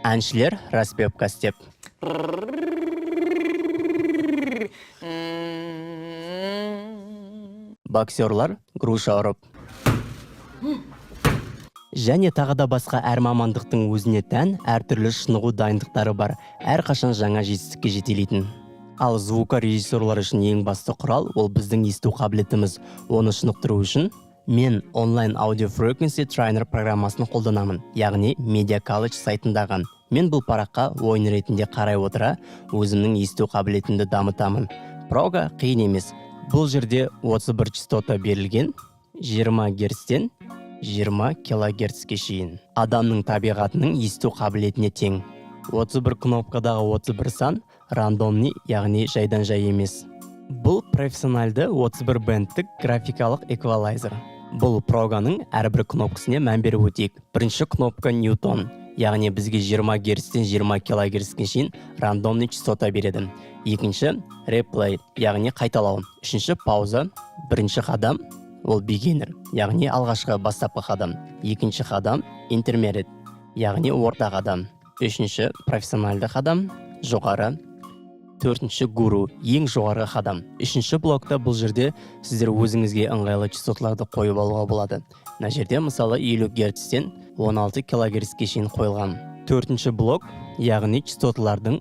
Әншілер распевка істеп. Боксерлар груша ұрып. Және тағы да басқа әр мамандықтың өзіне тән әртүрлі шынығу дайындықтары бар, әрқашан жаңа жетістікке жетелейтін. Ал звукорежиссерлар үшін ең басты құрал ол біздің есту қабілетіміз. Оны шынықтыру үшін мен онлайн Audio Frequency Trainer программасын қолданамын, яғни Media College сайтындағы. Мен бұл параққа ойын ретінде қарай отыра, өзімнің есту қабілетімді дамытамын. Прога қиын емес. Бұл жерде 31 частота берілген, 20 герцтен 20 килогерцке шейін. Адамның табиғатының есту қабілетіне тең. 31 кнопкадағы 31 сан рандомный, яғни жайдан жай емес. Бұл профессионалды 31 бендтік графикалық эквалайзер. Бұл проганың әрбір кнопкасына мән беріп өтейік. Бірінші кнопка Ньютон, яғни бізге 20 герцтен 20 килогерцке шейін рандомный частота береді. Екінші реплей, яғни қайталау. Үшінші пауза. Бірінші қадам ол beginner, яғни алғашқы бастапқы қадам. Екінші қадам intermediate, яғни орта қадам. Үшінші профессионалды қадам, жоғары. Төртінші гуру, ең жоғарғы қадам. Үшінші блокта бұл жерде сіздер өзіңізге ыңғайлы частоталарды қойып алуға болады. Мына жерде мысалы 50 герцтен 16 килогерцке шейін қойылған. Төртінші блок, яғни частоталардың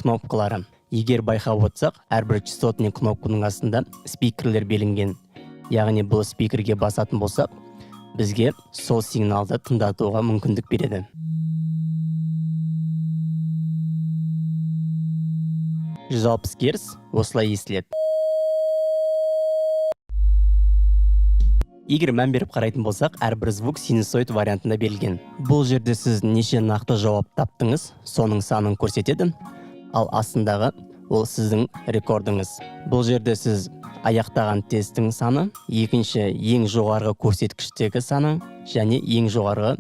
кнопкалары. Егер байқап отырсақ, әрбір частотный кнопканың астында спикерлер белінген. Яғни бұл спикерге басатын болсақ, бізге сол сигналды тыңдатуға мүмкіндік береді. «160 герц» осылай естіледі. Егер мән беріп қарайтын болсақ, әрбір звук синусоид вариантында берілген. Бұл жерде сіз неше нақты жауап таптыңыз, соның санын көрсетеді. Ал астындағы ол сіздің рекордыңыз. Бұл жерде сіз аяқтаған тесттің саны, екінші ең жоғарғы көрсеткіштегі саны және ең жоғарғы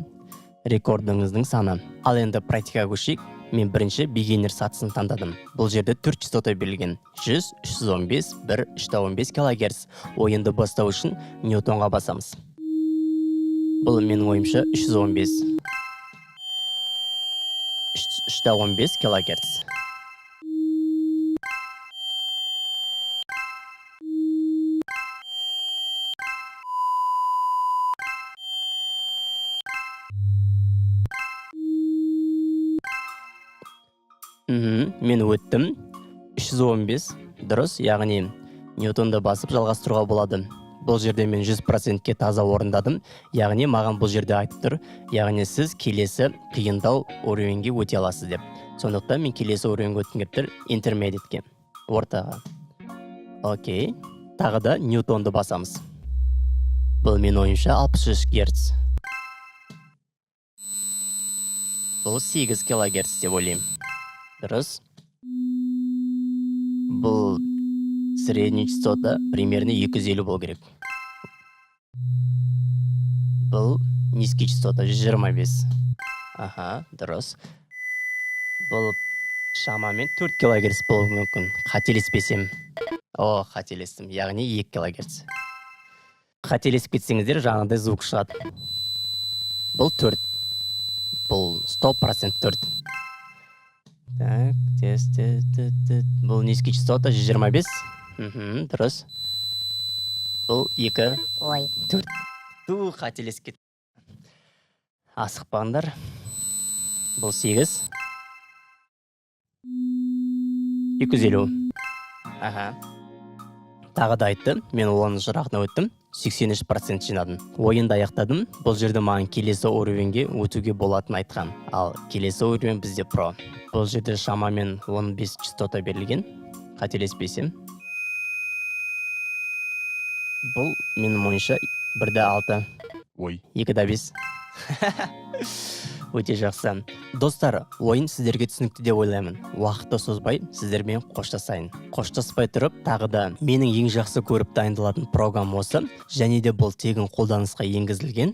рекордыңыздың саны. Ал енді практикаға көшейік. Мен бірінші beginner сатысын таңдадым. Бұл жерде 4 частота берілген. 100, 315, 1, 315 килогерц. Ойынды бастау үшін Ньютонға басамыз. Бұл менің ойымша 315. 315 килогерц. Мен өттім. 315 дұрыс, яғни Ньютонды басып жалғастыруға болады. Бұл жерде мен 100%-ке таза орындадым, яғни маған бұл жерде айтып тұр, яғни сіз келесі қиындау уровеньге өте аласыз деп. Сондықтан мен келесі уровеньге өткім келіп тұр, интермедиатке, ортаға. Окей, тағы да Ньютонды басамыз. Бұл мен ойымша 63 герц. Бұл 8 килогерц деп ойлаймын. Дұрыс. Бұл средний частота примерно 250 болу керек. Бұл низкий частота 125. Аха, дұрыс. Бұл шамамен 4 килогерц болуы мүмкін. Қателеспесем. Қателестім. Яғни 2 килогерц. Қателесіп кетсеңіздер, жаңағыдай звук шығады. Бұл 4. Бұл 100% 4. Так, бұл низкий частота 125. Дұрыс. Бұл 2. 4. Қателесіп кетті. Асықпаңдар. Бұл 8. 250. Аха. Тағы да айтты, мен 10 жырағына өттім, 83% жинадым. Ойынды аяқтадым, бұл жерде маған келесі уровеньге өтуге болатын айтқан. Ал келесі уровень бізде про. Бұл жерде шамамен 15 частота берілген, қателеспесем. Бұл менің ойынша 1/6. 2/5. Өте жақсы. Достар, ойын сіздерге түсінікті деп ойлаймын. Уақытты созбай сіздермен қоштасайын. Қоштаспай тұрып, тағы да менің ең жақсы көріп дайындалатын программ осы, және де бұл тегін қолданысқа енгізілген.